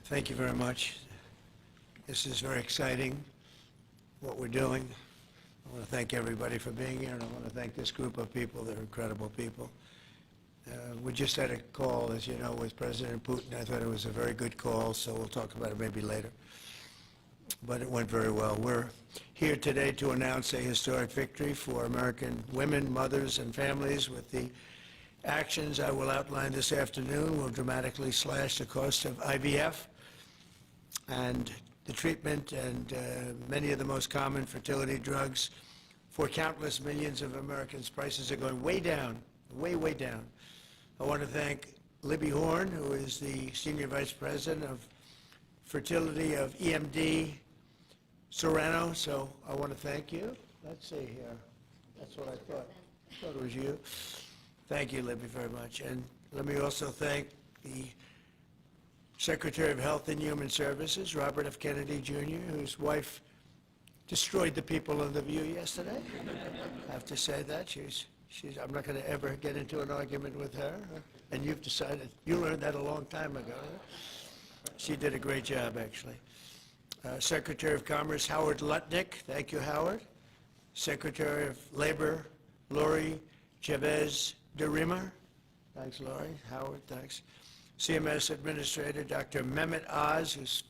Thank you very much. This is very exciting, what we're doing. I want to thank everybody for being here, and I want to thank this group of people. They're incredible people. We just had a call, as you know, with President Putin. I thought it was a very good call, so we'll talk about it maybe later. But it went very well. We're here today to announce a historic victory for American women, mothers, and families. With the actions I will outline this afternoon, will dramatically slash the cost of IVF and the treatment and many of the most common fertility drugs for countless millions of Americans. Prices are going way down, way, way down. I want to thank Libby Horn, who is the Senior Vice President of Fertility of EMD Sereno. So I want to thank you. Let's see here. That's what I thought. I thought it was you. Thank you, Libby, very much. And let me also thank the Secretary of Health and Human Services, Robert F. Kennedy, Jr., whose wife destroyed the people on The View yesterday. I have to say that. I'm not going to ever get into an argument with her. And you've decided, you learned that a long time ago. She did a great job, actually. Secretary of Commerce, Howard Lutnick. Thank you, Howard. Secretary of Labor, Lori Chavez de Rima. Thanks, Lori. Howard, thanks. CMS Administrator, Dr. Mehmet Oz, who's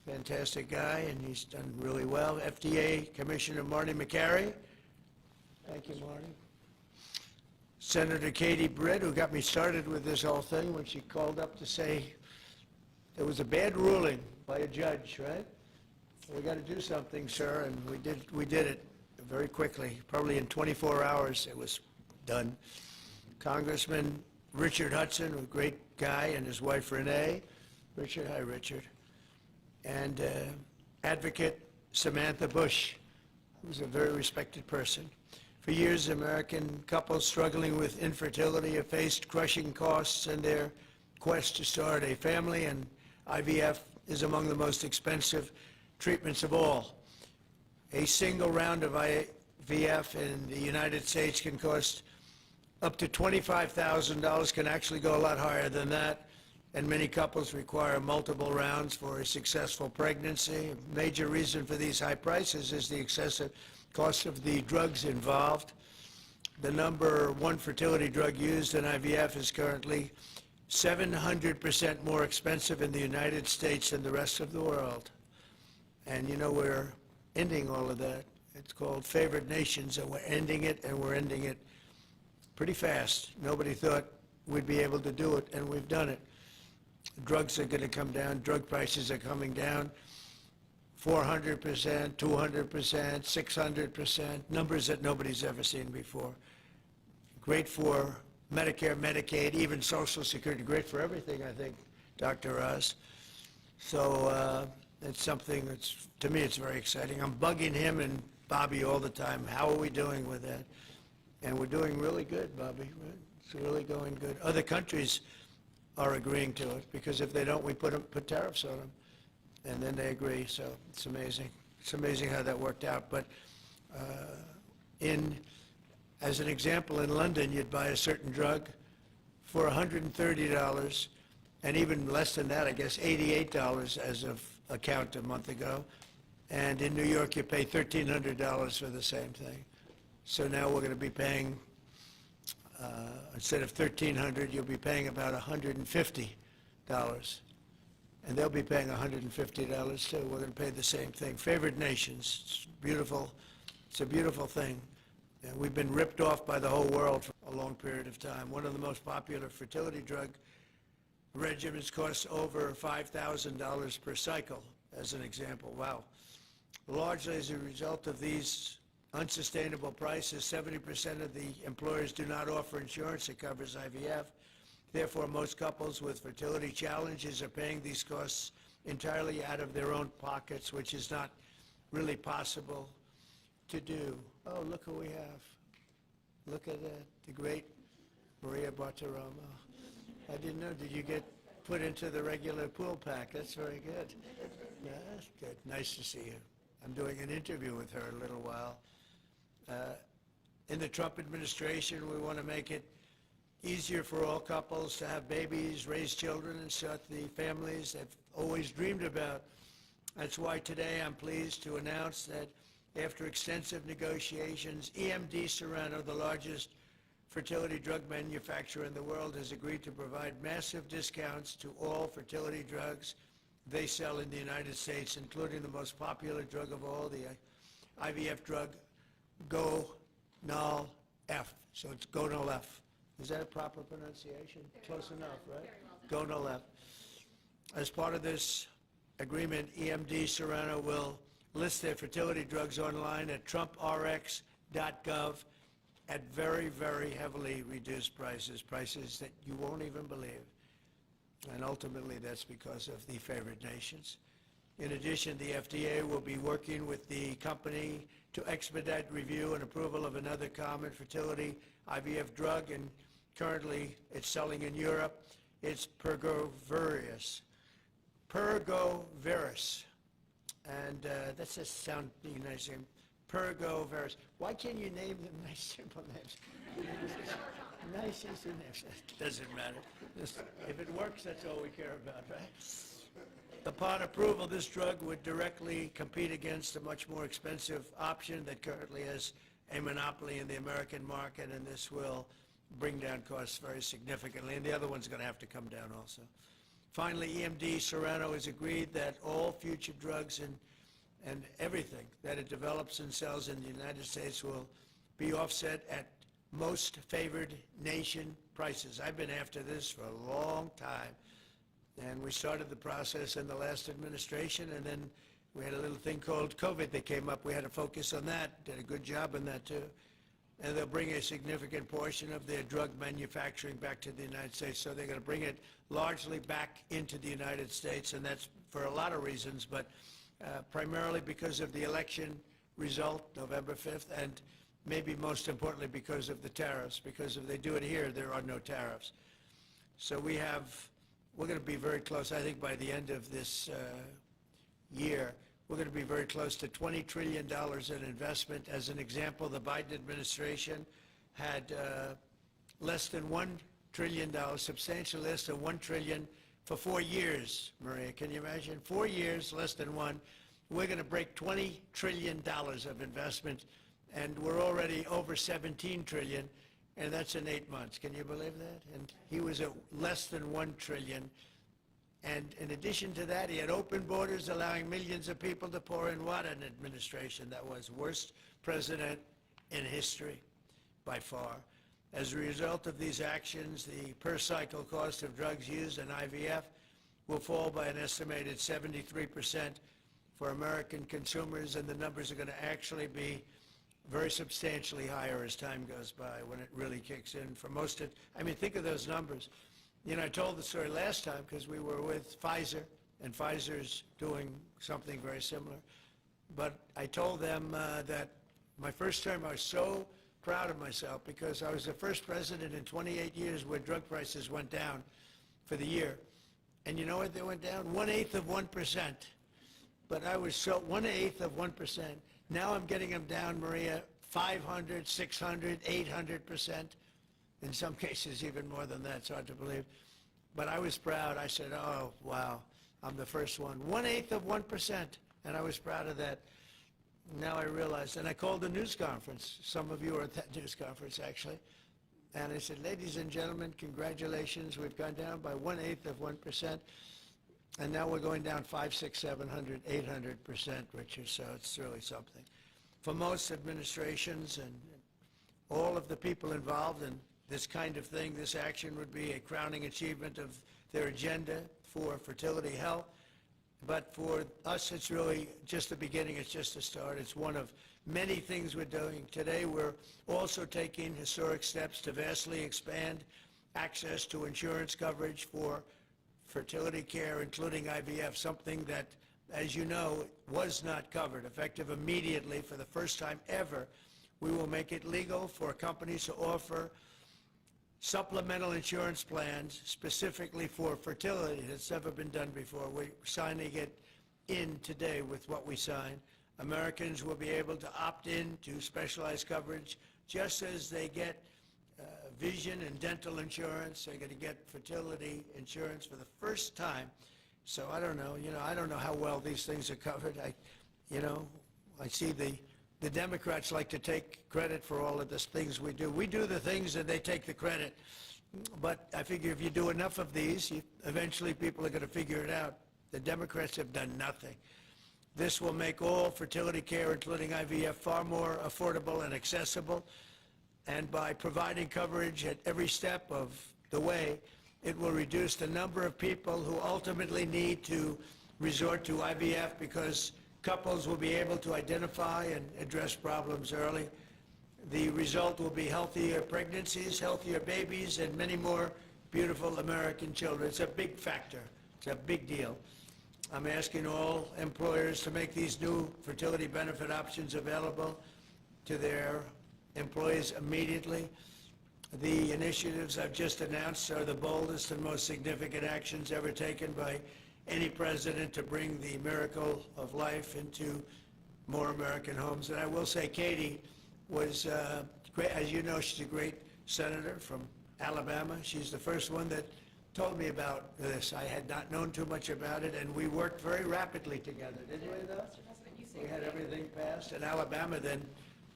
a fantastic guy, and he's done really well. FDA Commissioner Marty McCary. Thank you, Marty. Senator Katie Britt, who got me started with this whole thing when she called up to say there was a bad ruling by a judge, right? We got to do something, sir, and we did it very quickly. Probably in 24 hours it was done. Congressman Richard Hudson, a great guy, and his wife Renee. Richard, hi, Richard. And advocate Samantha Bush, who's a very respected person. For years, American couples struggling with infertility have faced crushing costs in their quest to start a family, and IVF is among the most expensive treatments of all. A single round of IVF in the United States can cost up to $25,000, can actually go a lot higher than that, and many couples require multiple rounds for a successful pregnancy. A major reason for these high prices is the excessive cost of the drugs involved. The number one fertility drug used in IVF is currently 700% more expensive in the United States than the rest of the world. And you know, we're ending all of that. It's called favored nations, and we're ending it, and we're ending it pretty fast. Nobody thought we'd be able to do it, and we've done it. Drugs are going to come down. Drug prices are coming down. 400%, 200%, 600%, numbers that nobody's ever seen before. Great for Medicare, Medicaid, even Social Security. Great for everything, I think, Dr. Oz. So it's something that's, to me, it's very exciting. I'm bugging him and Bobby all the time. How are we doing with that? And we're doing really good, Bobby. It's really going good. Other countries are agreeing to it, because if they don't, we put tariffs on them. And then they agree, so it's amazing. It's amazing how that worked out. But as an example, in London, you'd buy a certain drug for $130, and even less than that, I guess, $88 as of a count a month ago. And in New York, you pay $1,300 for the same thing. So now we're going to be paying, instead of $1,300, you'll be paying about $150. And they'll be paying $150 too. We're going to pay the same thing. Favored nations. It's beautiful. It's a beautiful thing. And we've been ripped off by the whole world for a long period of time. One of the most popular fertility drug regimens costs over $5,000 per cycle, as an example. Wow. Largely as a result of these unsustainable prices, 70% of the employers do not offer insurance that covers IVF. Therefore, most couples with fertility challenges are paying these costs entirely out of their own pockets, which is not really possible to do. Oh, look who we have. Look at that, the great Maria Bartiromo. I didn't know, did you get put into the regular pool pack? That's very good. Yeah, that's good. Nice to see you. I'm doing an interview with her in a little while. In the Trump administration, we want to make it easier for all couples to have babies, raise children, and start the families they've always dreamed about. That's why today I'm pleased to announce that after extensive negotiations, EMD Sereno, the largest fertility drug manufacturer in the world, has agreed to provide massive discounts to all fertility drugs they sell in the United States, including the most popular drug of all, the IVF drug, Gonal-F. So it's Gonal-F. Is that a proper pronunciation? Close enough, right? Gonal-F. As part of this agreement, EMD Sereno will list their fertility drugs online at trumprx.gov at very, very heavily reduced prices, prices that you won't even believe. And ultimately, that's because of the favored nations. In addition, the FDA will be working with the company to expedite review and approval of another common fertility IVF drug, and currently it's selling in Europe. It's Pergoveris. And that's just sounding nice name. Pergoveris. Why can't you name them nice, simple names? Nice, easy names. It doesn't matter. If it works, that's all we care about, right? Upon approval, this drug would directly compete against a much more expensive option that currently has a monopoly in the American market, and this will bring down costs very significantly, and the other one's going to have to come down also. Finally, EMD Sereno has agreed that all future drugs and everything that it develops and sells in the United States will be offset at most favored nation prices. I've been after this for a long time, and we started the process in the last administration, and then we had a little thing called COVID that came up. We had to focus on that, did a good job on that too. And they'll bring a significant portion of their drug manufacturing back to the United States. So they're going to bring it largely back into the United States, and that's for a lot of reasons, but primarily because of the election result, November 5th, and maybe most importantly because of the tariffs, because if they do it here, there are no tariffs. So we're going to be very close, I think by the end of this year, we're going to be very close to $20 trillion in investment. As an example, the Biden administration had less than $1 trillion, substantially less than $1 trillion for 4 years, Maria. Can you imagine? 4 years, less than one. We're going to break $20 trillion of investment, and we're already over $17 trillion, and that's in 8 months. Can you believe that? And he was at less than $1 trillion. And in addition to that, he had open borders, allowing millions of people to pour in. What an administration that was. Worst president in history, by far. As a result of these actions, the per-cycle cost of drugs used in IVF will fall by an estimated 73% for American consumers, and the numbers are going to actually be very substantially higher as time goes by when it really kicks in. For most of, I mean, think of those numbers. You know, I told the story last time because we were with Pfizer, and Pfizer's doing something very similar. But I told them that my first term, I was so proud of myself because I was the first president in 28 years where drug prices went down for the year. And you know what they went down? 1/8 of 1%. But I was so 1/8 of 1%. Now I'm getting them down, Maria, 500, 600, 800%. In some cases, even more than that. It's hard to believe. But I was proud. I said, oh, wow, I'm the first one. 1/8 of 1%. And I was proud of that. Now I realized, and I called a news conference. Some of you were at that news conference, actually. And I said, ladies and gentlemen, congratulations. We've gone down by 1/8 of 1%. And now we're going down 500, 600, 700, 800%, Richard. So it's really something. For most administrations and all of the people involved in this kind of thing, this action would be a crowning achievement of their agenda for fertility health. But for us, it's really just the beginning. It's just the start. It's one of many things we're doing. Today, we're also taking historic steps to vastly expand access to insurance coverage for fertility care, including IVF, something that, as you know, was not covered. Effective immediately, for the first time ever, we will make it legal for companies to offer supplemental insurance plans specifically for fertility. That's never been done before. We're signing it in today with what we signed. Americans will be able to opt in to specialized coverage just as they get vision and dental insurance. They're going to get fertility insurance for the first time. So I don't know, I don't know how well these things are covered. I see the Democrats like to take credit for all of the things we do. We do the things and they take the credit. But I figure if you do enough of these, eventually people are going to figure it out. The Democrats have done nothing. This will make all fertility care, including IVF, far more affordable and accessible. And by providing coverage at every step of the way, it will reduce the number of people who ultimately need to resort to IVF because couples will be able to identify and address problems early. The result will be healthier pregnancies, healthier babies, and many more beautiful American children. It's a big factor. It's a big deal. I'm asking all employers to make these new fertility benefit options available to their employees immediately. The initiatives I've just announced are the boldest and most significant actions ever taken by any president to bring the miracle of life into more American homes. And I will say Katie was great. As you know, she's a great senator from Alabama. She's the first one that told me about this. I had not known too much about it, and we worked very rapidly together, didn't we, though? Mr. President, you We had everything passed, and Alabama then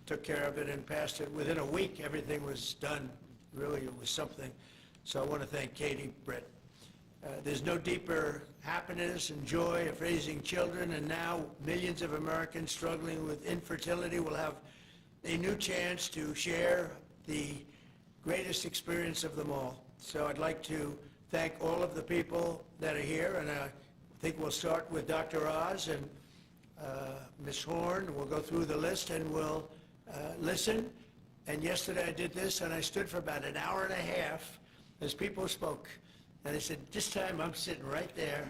took care of it and passed it. Within a week, everything was done. Really, it was something. So I want to thank Katie Britt. There's no deeper happiness and joy of raising children, and now millions of Americans struggling with infertility will have a new chance to share the greatest experience of them all. So I'd like to thank all of the people that are here, and I think we'll start with Dr. Oz and Ms. Horn. We'll go through the list and we'll listen. And yesterday I did this, and I stood for about an hour and a half as people spoke. And I said, this time I'm sitting right there,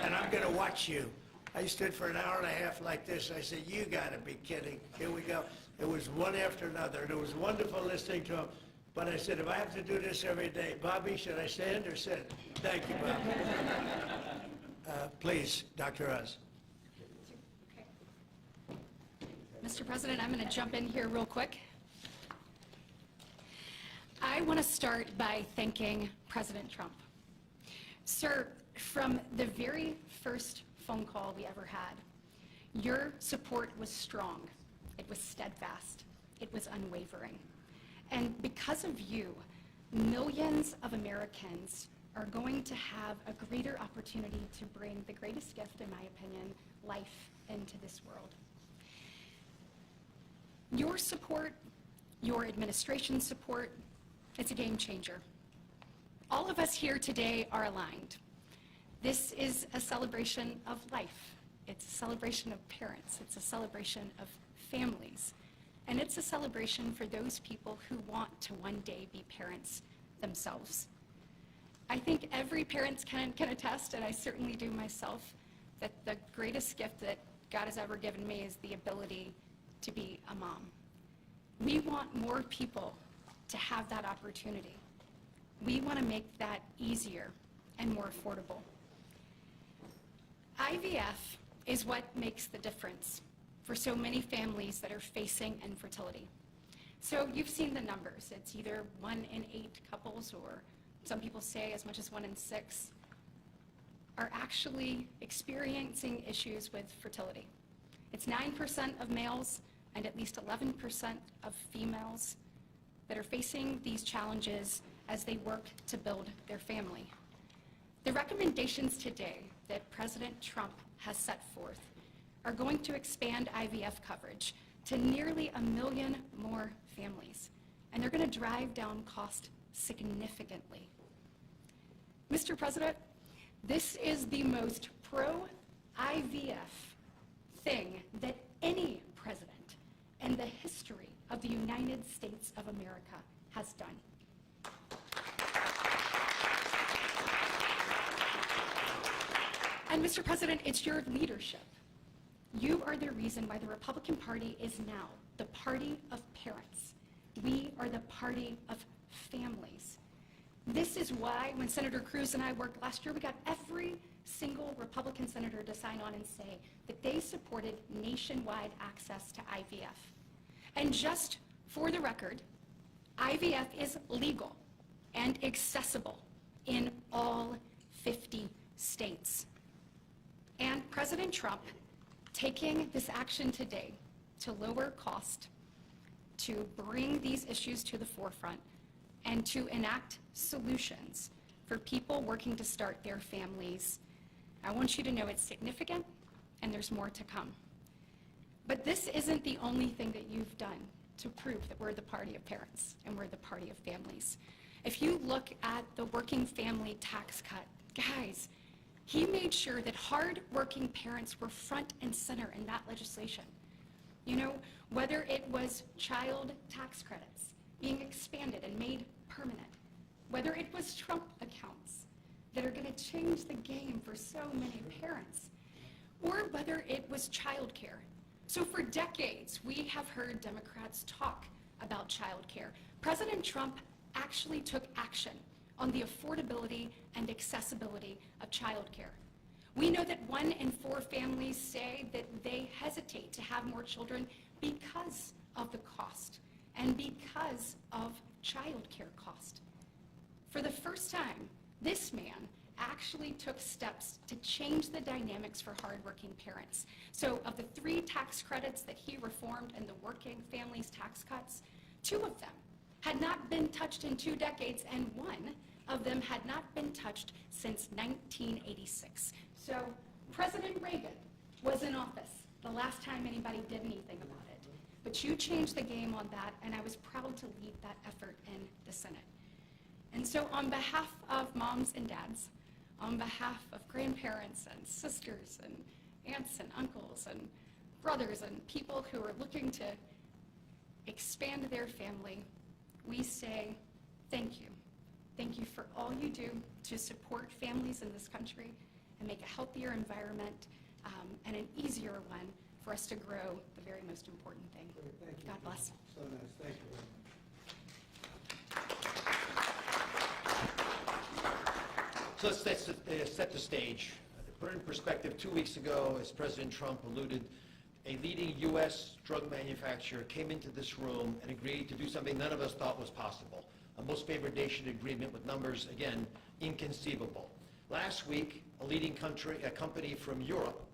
and I'm going to watch you. I stood for an hour and a half like this. I said, you got to be kidding. Here we go. It was one after another, and it was wonderful listening to them. But I said, if I have to do this every day, Bobby, should I stand or sit? Thank you, Bobby. Please, Dr. Oz. Okay. Mr. President, I'm going to jump in here real quick. I want to start by thanking President Trump. Sir, from the very first phone call we ever had, your support was strong. It was steadfast. It was unwavering. And because of you, millions of Americans are going to have a greater opportunity to bring the greatest gift, in my opinion, life into this world. Your support, your administration's support, it's a game changer. All of us here today are aligned. This is a celebration of life. It's a celebration of parents. It's a celebration of families. And it's a celebration for those people who want to one day be parents themselves. I think every parent can attest, and I certainly do myself, that the greatest gift that God has ever given me is the ability to be a mom. We want more people to have that opportunity. We want to make that easier and more affordable. IVF is what makes the difference for so many families that are facing infertility. So you've seen the numbers. It's either 1 in 8 couples, or some people say as much as 1 in 6, are actually experiencing issues with fertility. It's 9% of males and at least 11% of females that are facing these challenges as they work to build their family. The recommendations today that President Trump has set forth are going to expand IVF coverage to nearly 1 million more families, and they're going to drive down cost significantly. Mr. President, this is the most pro-IVF thing that any president in the history of the United States of America has done. And Mr. President, it's your leadership. You are the reason why the Republican Party is now the party of parents. We are the party of families. This is why when Senator Cruz and I worked last year, we got every single Republican senator to sign on and say that they supported nationwide access to IVF. And just for the record, IVF is legal and accessible in all 50 states. And President Trump taking this action today to lower cost, to bring these issues to the forefront, and to enact solutions for people working to start their families, I want you to know it's significant and there's more to come. But this isn't the only thing that you've done to prove that we're the party of parents and we're the party of families. If you look at the working family tax cut, guys, he made sure that hard-working parents were front and center in that legislation. You know, whether it was child tax credits being expanded and made permanent, whether it was Trump accounts that are going to change the game for so many parents, or whether it was childcare. So for decades, we have heard Democrats talk about childcare. President Trump actually took action on the affordability and accessibility of childcare. We know that 1 in 4 families say that they hesitate to have more children because of the cost and because of childcare cost. For the first time, this man actually took steps to change the dynamics for hardworking parents. So of the 3 tax credits that he reformed and the working families tax cuts, 2 of them had not been touched in 2 decades, and 1 of them had not been touched since 1986. So President Reagan was in office the last time anybody did anything about it. But you changed the game on that, and I was proud to lead that effort in the Senate. And so on behalf of moms and dads, on behalf of grandparents and sisters and aunts and uncles and brothers and people who are looking to expand their family, we say thank you. Thank you for all you do to support families in this country and make a healthier environment and an easier one for us to grow the very most important thing. Thank you. God bless. So nice. Thank you very much. So let's set the stage. To put it in perspective, 2 weeks ago, as President Trump alluded, a leading U.S. drug manufacturer came into this room and agreed to do something none of us thought was possible. A most favored nation agreement with numbers, again, inconceivable. Last week, a leading company from Europe,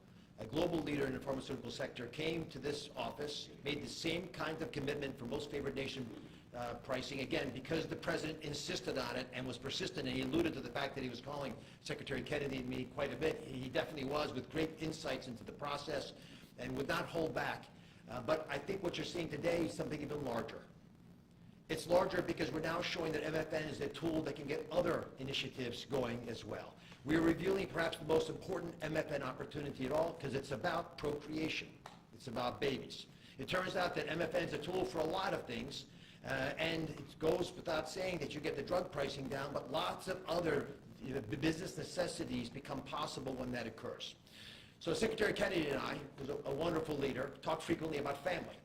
a global leader in the pharmaceutical sector, came to this office, made the same kind of commitment for most favored nation pricing, again, because the president insisted on it and was persistent, and he alluded to the fact that he was calling Secretary Kennedy and me quite a bit. He definitely was, with great insights into the process and would not hold back. But I think what you're seeing today is something even larger. It's larger because we're now showing that MFN is a tool that can get other initiatives going as well. We're revealing perhaps the most important MFN opportunity at all, because it's about procreation. It's about babies. It turns out that MFN is a tool for a lot of things, and it goes without saying that you get the drug pricing down, but lots of other business necessities become possible when that occurs. So Secretary Kennedy and I, who's a wonderful leader, talk frequently about family.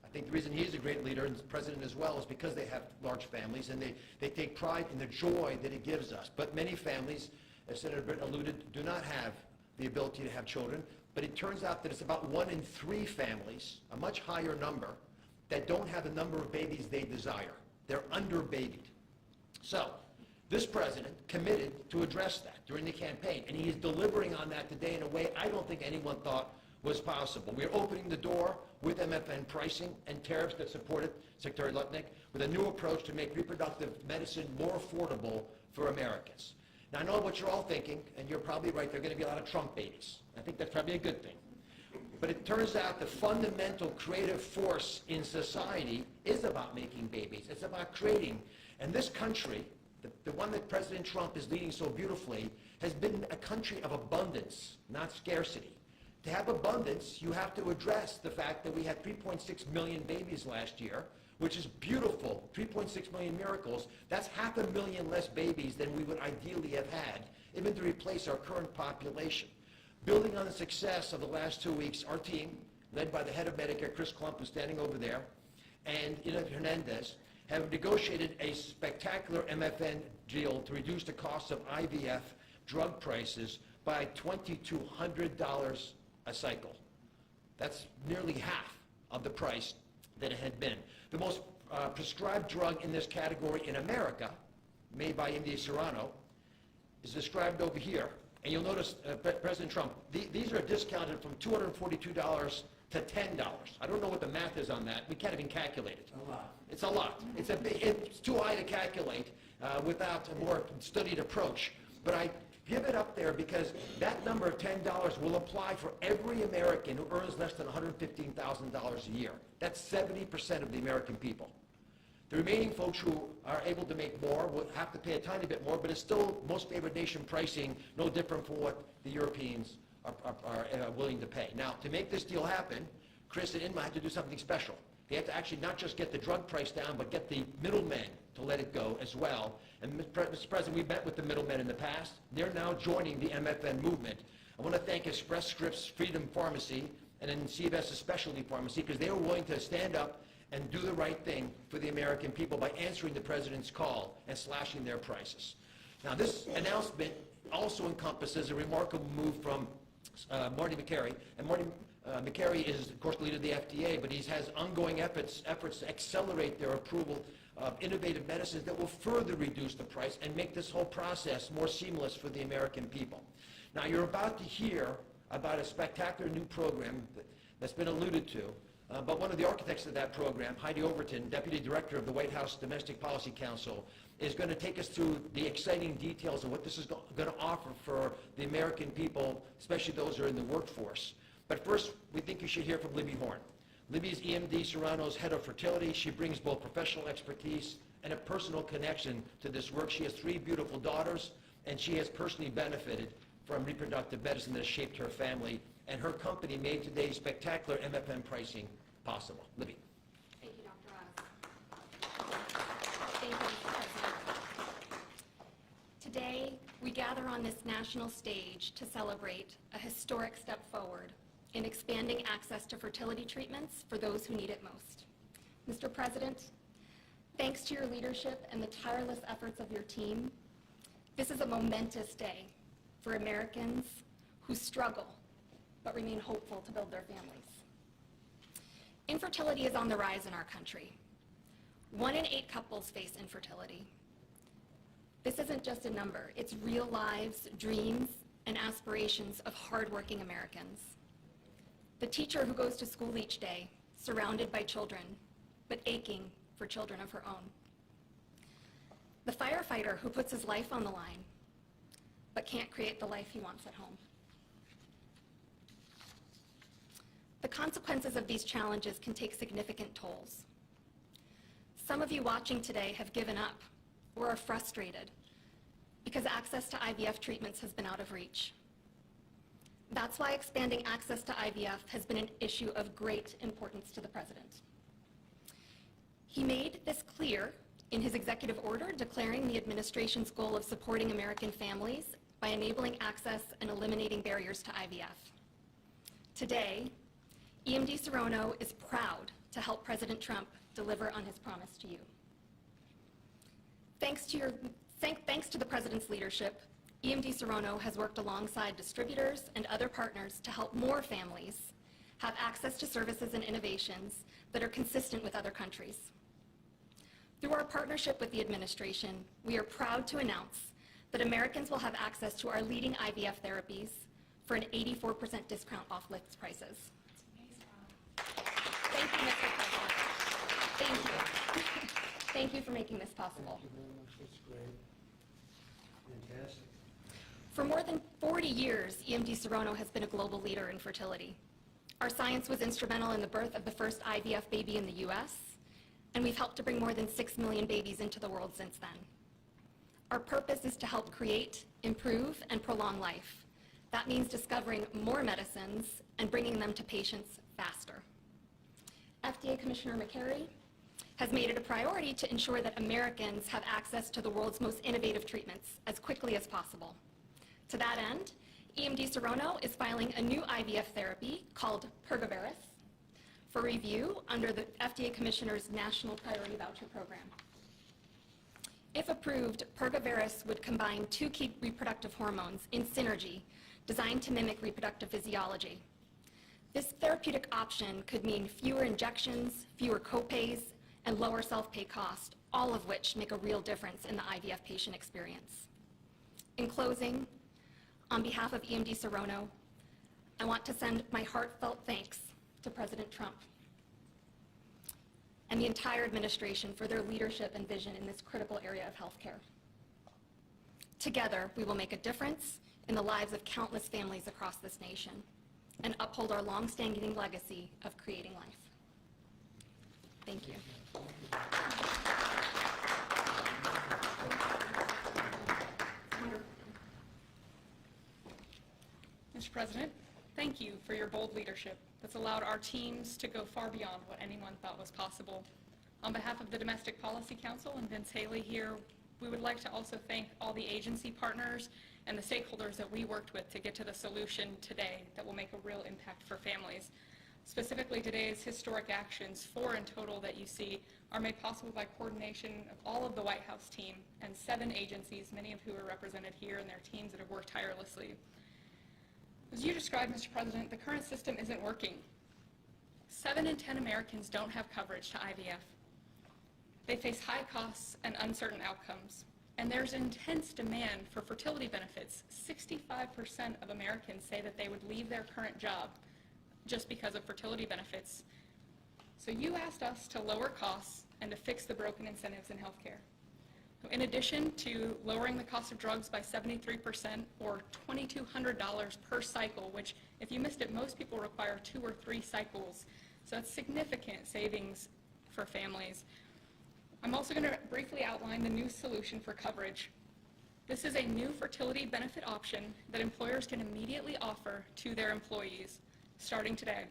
I think the reason he's a great leader, and the president as well, is because they have large families, and they take pride in the joy that it gives us. But many families, as Senator Britton alluded, do not have the ability to have children. But it turns out that it's about 1 in 3 families, a much higher number, that don't have the number of babies they desire. They're under-babied. So this president committed to address that during the campaign, and he is delivering on that today in a way I don't think anyone thought was possible. We're opening the door with MFN pricing and tariffs that support it, Secretary Lutnick, with a new approach to make reproductive medicine more affordable for Americans. Now, I know what you're all thinking, and you're probably right, there are going to be a lot of Trump babies. I think that's probably a good thing. But it turns out the fundamental creative force in society is about making babies. It's about creating. And this country, the one that President Trump is leading so beautifully, has been a country of abundance, not scarcity. To have abundance, you have to address the fact that we had 3.6 million babies last year, which is beautiful, 3.6 million miracles. That's 500,000 less babies than we would ideally have had, even to replace our current population. Building on the success of the last 2 weeks, our team, led by the head of Medicare, Chris Klump, who's standing over there, and Ina Hernandez, have negotiated a spectacular MFN deal to reduce the cost of IVF drug prices by $2,200 a cycle. That's nearly half of the price that it had been. The most prescribed drug in this category in America, made by EMD Sereno, is described over here. And you'll notice, President Trump, these are discounted from $242 to $10. I don't know what the math is on that. We can't even calculate it. A lot. It's a lot. It's too high to calculate without a more studied approach. But I give it up there because that number of $10 will apply for every American who earns less than $115,000 a year. That's 70% of the American people. The remaining folks who are able to make more will have to pay a tiny bit more, but it's still most favored nation pricing, no different from what the Europeans are willing to pay. Now, to make this deal happen, Chris and Inma had to do something special. They had to actually not just get the drug price down, but get the middlemen to let it go as well. And Mr. President, we met with the middlemen in the past. They're now joining the MFN movement. I want to thank Express Scripts Freedom Pharmacy and then CVS's Specialty Pharmacy because they were willing to stand up and do the right thing for the American people by answering the President's call and slashing their prices. Now, this announcement also encompasses a remarkable move from Marty Makary. And Marty Makary is, of course, the leader of the FDA, but he has ongoing efforts to accelerate their approval of innovative medicines that will further reduce the price and make this whole process more seamless for the American people. Now, you're about to hear about a spectacular new program that's been alluded to, but one of the architects of that program, Heidi Overton, Deputy Director of the White House Domestic Policy Council, is going to take us through the exciting details of what this is going to offer for the American people, especially those who are in the workforce. But first, we think you should hear from Libby Horn. Libby is EMD Sereno's head of fertility. She brings both professional expertise and a personal connection to this work. She has 3 beautiful daughters, and she has personally benefited from reproductive medicine that has shaped her family, and her company made today's spectacular MFN pricing possible. Libby. Thank you, Dr. Oz. Thank you, Mr. President. Today, we gather on this national stage to celebrate a historic step forward in expanding access to fertility treatments for those who need it most. Mr. President, thanks to your leadership and the tireless efforts of your team, this is a momentous day for Americans who struggle but remain hopeful to build their families. Infertility is on the rise in our country. 1 in 8 couples face infertility. This isn't just a number, it's real lives, dreams, and aspirations of hardworking Americans. The teacher who goes to school each day, surrounded by children, but aching for children of her own. The firefighter who puts his life on the line, but can't create the life he wants at home. The consequences of these challenges can take significant tolls. Some of you watching today have given up or are frustrated because access to IVF treatments has been out of reach. That's why expanding access to IVF has been an issue of great importance to the President. He made this clear in his executive order declaring the administration's goal of supporting American families by enabling access and eliminating barriers to IVF. Today, EMD Sereno is proud to help President Trump deliver on his promise to you. Thanks to the President's leadership, EMD Sereno has worked alongside distributors and other partners to help more families have access to services and innovations that are consistent with other countries. Through our partnership with the administration, we are proud to announce that Americans will have access to our leading IVF therapies for an 84% discount off list prices. Thank you, Mr. President. Thank you. Thank you for making this possible. Thank you very much. That's great. Fantastic. For more than 40 years, EMD Sereno has been a global leader in fertility. Our science was instrumental in the birth of the first IVF baby in the US, and we've helped to bring more than 6 million babies into the world since then. Our purpose is to help create, improve, and prolong life. That means discovering more medicines and bringing them to patients faster. FDA Commissioner Makary has made it a priority to ensure that Americans have access to the world's most innovative treatments as quickly as possible. To that end, EMD Sereno is filing a new IVF therapy called Pergoveris for review under the FDA Commissioner's National Priority Voucher Program. If approved, Pergoveris would combine 2 key reproductive hormones in synergy designed to mimic reproductive physiology. This therapeutic option could mean fewer injections, fewer copays, and lower self-pay cost, all of which make a real difference in the IVF patient experience. In closing, on behalf of EMD Sereno, I want to send my heartfelt thanks to President Trump and the entire administration for their leadership and vision in this critical area of healthcare. Together, we will make a difference in the lives of countless families across this nation and uphold our long-standing legacy of creating life. Thank you. Mr. President, thank you for your bold leadership that's allowed our teams to go far beyond what anyone thought was possible. On behalf of the Domestic Policy Council and Vince Haley here, we would like to also thank all the agency partners and the stakeholders that we worked with to get to the solution today that will make a real impact for families. Specifically, today's historic actions, 4 in total that you see, are made possible by coordination of all of the White House team and 7 agencies, many of who are represented here, and their teams that have worked tirelessly. As you described, Mr. President, the current system isn't working. 7 in 10 Americans don't have coverage to IVF. They face high costs and uncertain outcomes. And there's intense demand for fertility benefits. 65% of Americans say that they would leave their current job just because of fertility benefits. So you asked us to lower costs and to fix the broken incentives in healthcare. In addition to lowering the cost of drugs by 73% or $2,200 per cycle, which if you missed it, most people require 2 or 3 cycles. So that's significant savings for families. I'm also going to briefly outline the new solution for coverage. This is a new fertility benefit option that employers can immediately offer to their employees starting today.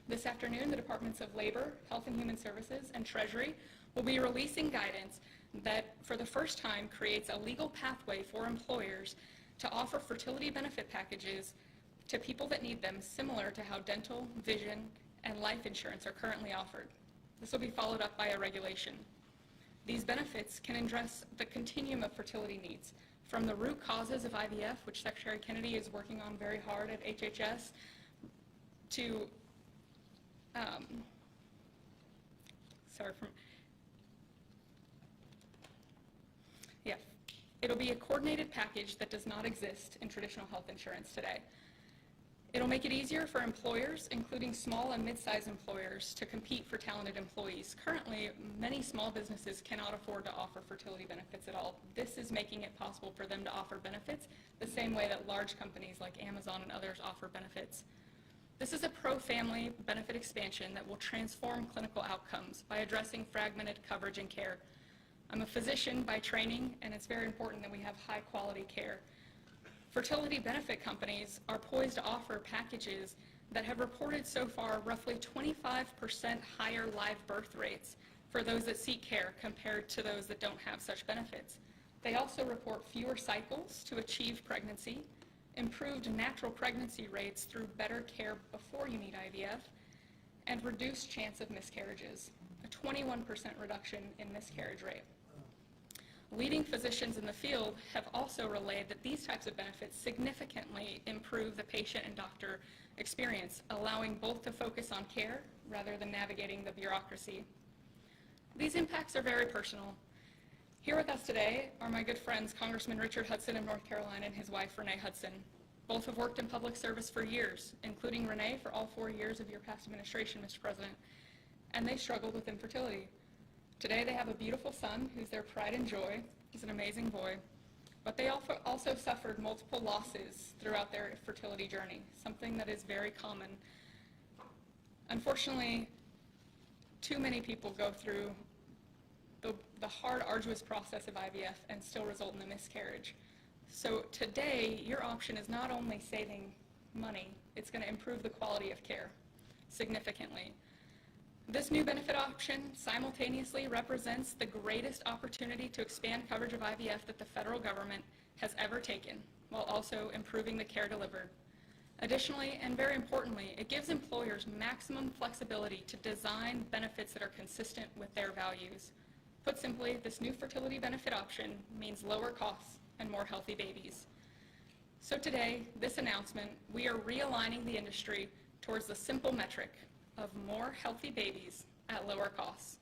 This afternoon, the Departments of Labor, Health and Human Services, and Treasury will be releasing guidance that for the first time creates a legal pathway for employers to offer fertility benefit packages to people that need them, similar to how dental, vision, and life insurance are currently offered. This will be followed up by a regulation. These benefits can address the continuum of fertility needs, from the root causes of IVF, which Secretary Kennedy is working on very hard at HHS, to it'll be a coordinated package that does not exist in traditional health insurance today. It'll make it easier for employers, including small and mid-sized employers, to compete for talented employees. Currently, many small businesses cannot afford to offer fertility benefits at all. This is making it possible for them to offer benefits the same way that large companies like Amazon and others offer benefits. This is a pro-family benefit expansion that will transform clinical outcomes by addressing fragmented coverage and care. I'm a physician by training, and it's very important that we have high-quality care. Fertility benefit companies are poised to offer packages that have reported so far roughly 25% higher live birth rates for those that seek care compared to those that don't have such benefits. They also report fewer cycles to achieve pregnancy, improved natural pregnancy rates through better care before you need IVF, and reduced chance of miscarriages, a 21% reduction in miscarriage rate. Leading physicians in the field have also relayed that these types of benefits significantly improve the patient and doctor experience, allowing both to focus on care rather than navigating the bureaucracy. These impacts are very personal. Here with us today are my good friends, Congressman Richard Hudson of North Carolina and his wife, Renee Hudson. Both have worked in public service for years, including Renee for all 4 years of your past administration, Mr. President, and they struggled with infertility. Today they have a beautiful son who's their pride and joy. He's an amazing boy. But they also suffered multiple losses throughout their fertility journey, something that is very common. Unfortunately, too many people go through the hard, arduous process of IVF and still result in a miscarriage. So today, your option is not only saving money, it's going to improve the quality of care significantly. This new benefit option simultaneously represents the greatest opportunity to expand coverage of IVF that the federal government has ever taken, while also improving the care delivered. Additionally, and very importantly, it gives employers maximum flexibility to design benefits that are consistent with their values. Put simply, this new fertility benefit option means lower costs and more healthy babies. So today, this announcement, we are realigning the industry towards the simple metric of more healthy babies at lower costs.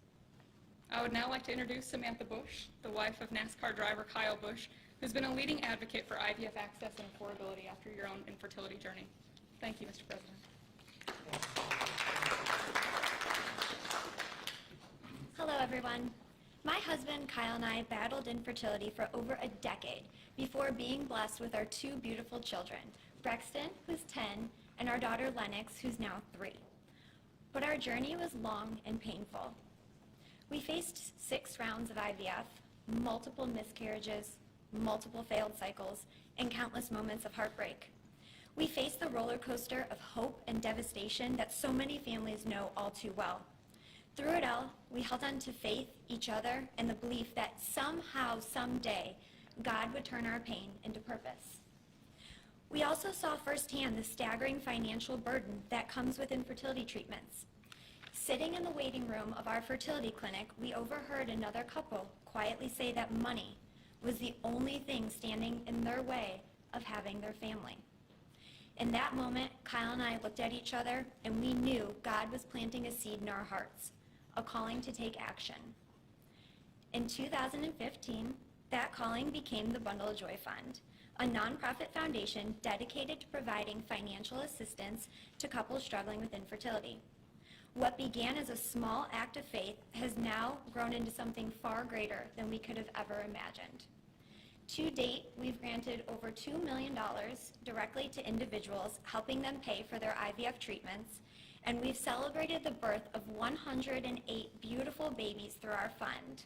I would now like to introduce Samantha Bush, the wife of NASCAR driver Kyle Bush, who's been a leading advocate for IVF access and affordability after your own infertility journey. Thank you, Mr. President. Hello, everyone. My husband, Kyle, and I battled infertility for over a decade before being blessed with our two beautiful children, Brexton, who's 10, and our daughter, Lennox, who's now 3. But our journey was long and painful. We faced 6 rounds of IVF, multiple miscarriages, multiple failed cycles, and countless moments of heartbreak. We faced the roller coaster of hope and devastation that so many families know all too well. Through it all, we held on to faith, each other, and the belief that somehow, someday, God would turn our pain into purpose. We also saw firsthand the staggering financial burden that comes with infertility treatments. Sitting in the waiting room of our fertility clinic, we overheard another couple quietly say that money was the only thing standing in their way of having their family. In that moment, Kyle and I looked at each other, and we knew God was planting a seed in our hearts, a calling to take action. In 2015, that calling became the Bundle of Joy Fund, a nonprofit foundation dedicated to providing financial assistance to couples struggling with infertility. What began as a small act of faith has now grown into something far greater than we could have ever imagined. To date, we've granted over $2 million directly to individuals, helping them pay for their IVF treatments, and we've celebrated the birth of 108 beautiful babies through our fund.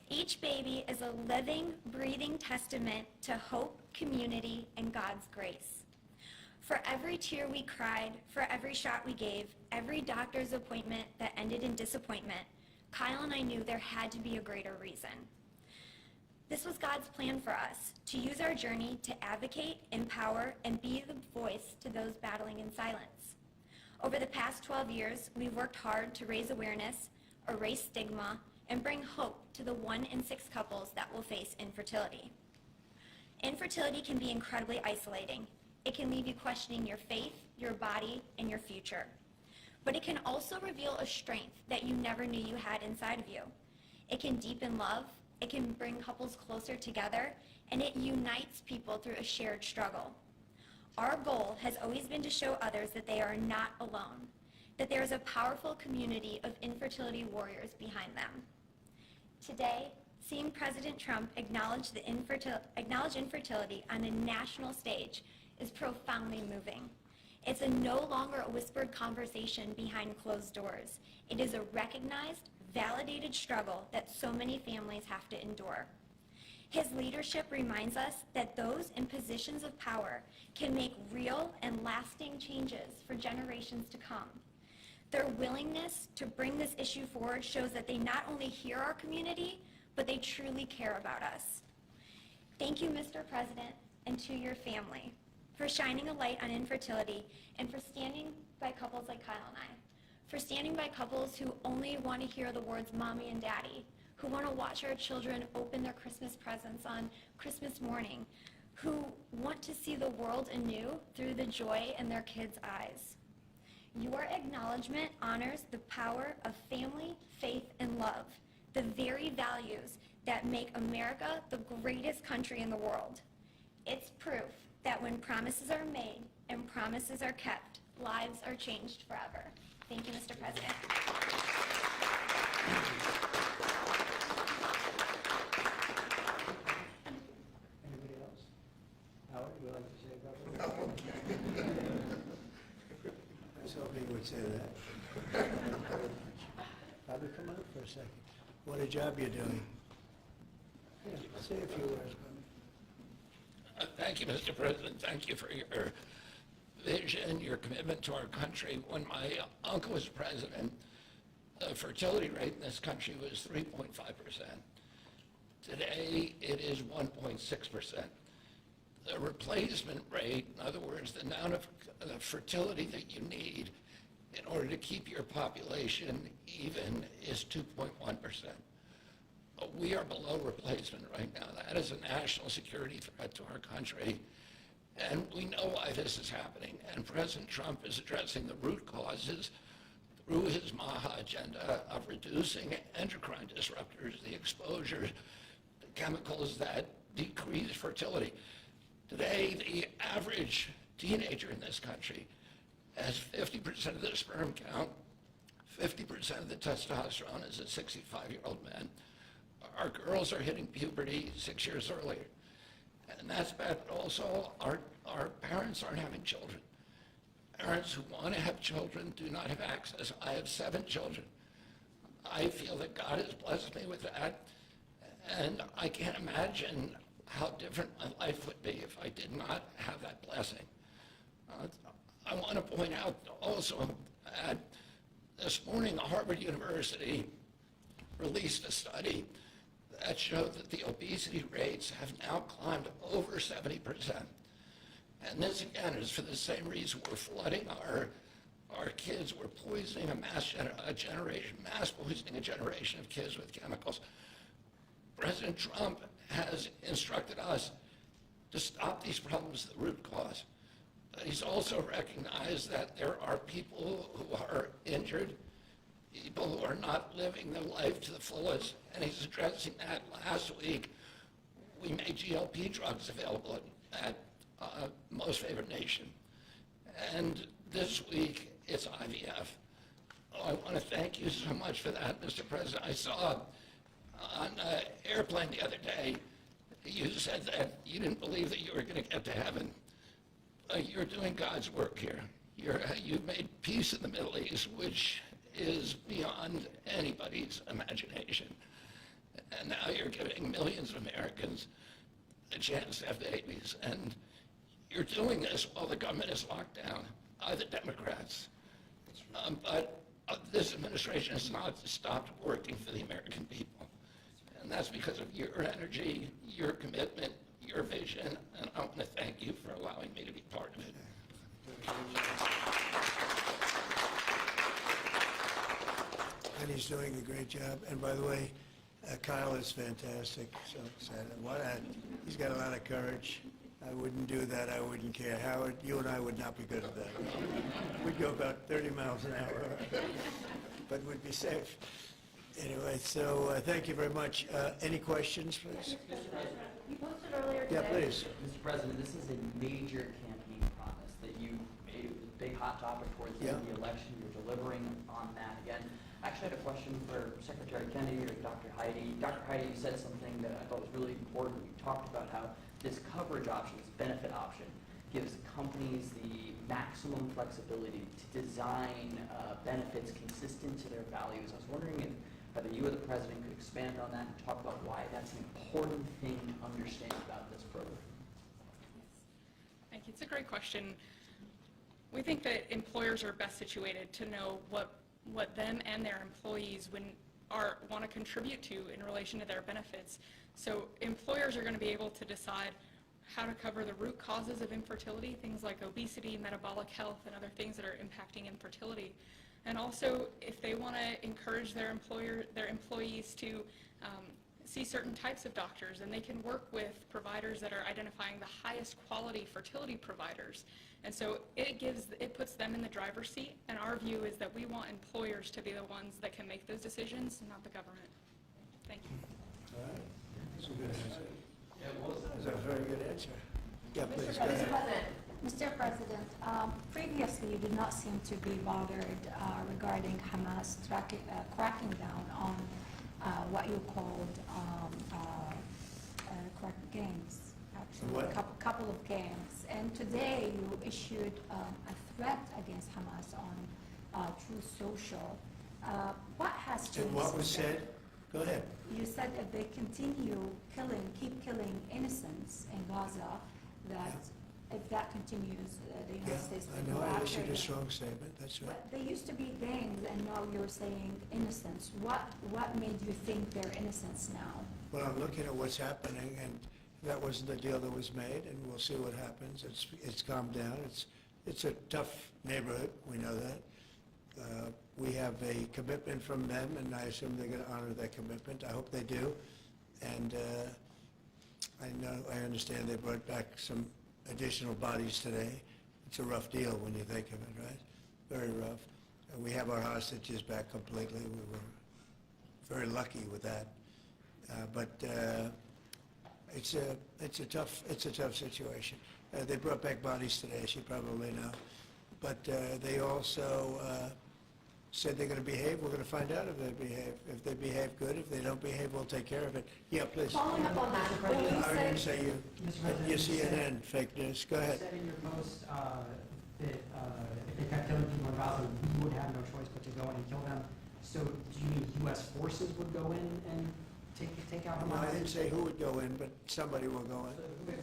Each baby is a living, breathing testament to hope, community, and God's grace. For every tear we cried, for every shot we gave, every doctor's appointment that ended in disappointment, Kyle and I knew there had to be a greater reason. This was God's plan for us, to use our journey to advocate, empower, and be the voice to those battling in silence. Over the past 12 years, we've worked hard to raise awareness, erase stigma, and bring hope to the 1 in 6 couples that will face infertility. Infertility can be incredibly isolating. It can leave you questioning your faith, your body, and your future. But it can also reveal a strength that you never knew you had inside of you. It can deepen love, it can bring couples closer together, and it unites people through a shared struggle. Our goal has always been to show others that they are not alone, that there is a powerful community of infertility warriors behind them. Today, seeing President Trump acknowledge infertility on a national stage is profoundly moving. It's no longer a whispered conversation behind closed doors. It is a recognized, validated struggle that so many families have to endure. His leadership reminds us that those in positions of power can make real and lasting changes for generations to come. Their willingness to bring this issue forward shows that they not only hear our community, but they truly care about us. Thank you, Mr. President, and to your family, for shining a light on infertility and for standing by couples like Kyle and I, for standing by couples who only want to hear the words mommy and daddy, who want to watch our children open their Christmas presents on Christmas morning, who want to see the world anew through the joy in their kids' eyes. Your acknowledgement honors the power of family, faith, and love, the very values that make America the greatest country in the world. It's proof that when promises are made and promises are kept, lives are changed forever. Thank you, Mr. President. Anybody else? Howard, would you like to say a couple? I was hoping you would say that. Probably come out for a second. What a job you're doing. Yeah, say a few words, Bobby. Thank you, Mr. President. Thank you for your vision, your commitment to our country. When my uncle was president, the fertility rate in this country was 3.5%. Today, it is 1.6%. The replacement rate, in other words, the amount of fertility that you need in order to keep your population even, is 2.1%. We are below replacement right now. That is a national security threat to our country, And we know why this is happening. And President Trump is addressing the root causes through his MAHA agenda of reducing endocrine disruptors, the exposure to chemicals that decrease fertility. Today, the average teenager in this country has 50% of the sperm count, 50% of the testosterone as a 65-year-old man. Our girls are hitting puberty 6 years earlier. And that's bad, but also our parents aren't having children. Parents who want to have children do not have access. I have 7 children. I feel that God has blessed me with that, and I can't imagine how different my life would be if I did not have that blessing. I want to point out also that this morning Harvard University released a study that showed that the obesity rates have now climbed over 70%. And this, again, is for the same reason we're flooding our kids. We're poisoning mass poisoning a generation of kids with chemicals. President Trump has instructed us to stop these problems at the root cause. He's also recognized that there are people who are injured, people who are not living their life to the fullest, and he's addressing that. Last week, we made GLP drugs available at Most Favored Nation. And this week, it's IVF. I want to thank you so much for that, Mr. President. I saw on an airplane the other day, you said that you didn't believe that you were going to get to heaven. You're doing God's work here. You've made peace in the Middle East, which is beyond anybody's imagination. And now you're giving millions of Americans a chance to have babies. And you're doing this while the government is locked down by the Democrats. But this administration has not stopped working for the American people. And that's because of your energy, your commitment, your vision, and I want to thank you for allowing me to be part of it. And he's doing a great job. And by the way, Kyle is fantastic. So excited. He's got a lot of courage. I wouldn't do that. I wouldn't care. Howard, you and I would not be good at that. We'd go about 30 miles an hour, but we'd be safe. Anyway, so thank you very much. Any questions, please? You posted earlier today. Yeah, please. Mr. President, this is a major campaign promise that you made. It was a big hot topic towards the end of the election. You're delivering on that again. I actually had a question for Secretary Kennedy or Dr. Heidi. Dr. Heidi, you said something that I thought was really important. You talked about how this coverage option, this benefit option, gives companies the maximum flexibility to design benefits consistent to their values. I was wondering if whether you or the President could expand on that and talk about why that's an important thing to understand about this program. Thank you. It's a great question. We think that employers are best situated to know what them and their employees want to contribute to in relation to their benefits. So employers are going to be able to decide how to cover the root causes of infertility, things like obesity, metabolic health, and other things that are impacting infertility. And also, if they want to encourage their employees to see certain types of doctors, and they can work with providers that are identifying the highest quality fertility providers. And so it puts them in the driver's seat, and our view is that we want employers to be the ones that can make those decisions, not the government. Thank you. All right. That's a good answer. That's a very good answer. Yeah, please, go Mr. ahead. President, Mr. President, previously you did not seem to be bothered regarding Hamas cracking down on what you called games, actually, What? a couple of games. And today you issued a threat against Hamas on Truth Social. What has changed? And what was since then? said? Go ahead. You said if they continue keep killing innocents in Gaza, that if that continues, the Yeah, United States I will know, go I after issued a them. strong statement, that's right. But they used to be gangs, and now you're saying innocents. What made you think they're innocents now? Well, I'm looking at what's happening, and that wasn't the deal that was made, and we'll see what happens. It's calmed down. It's a tough neighborhood, we know that. We have a commitment from them, and I assume they're going to honor that commitment. I hope they do. And I understand they brought back some additional bodies today. It's a rough deal when you think of it, right? Very rough. And we have our hostages back completely. We were very lucky with that. But it's a tough situation. They brought back bodies today, as you probably know. But they also said they're going to behave. We're going to find out if they behave. If they behave good, if they don't behave, we'll take care of it. Yeah, please. Following up on that, when you I didn't said, say you. Mr. President, You you CNN, fake news. Go You ahead. said in your post that if they kept killing people in Gaza, we would have no choice but to go in and kill them. So do you mean U.S. forces would go in and take out No, I Hamas? didn't say who would go in, but somebody will go in.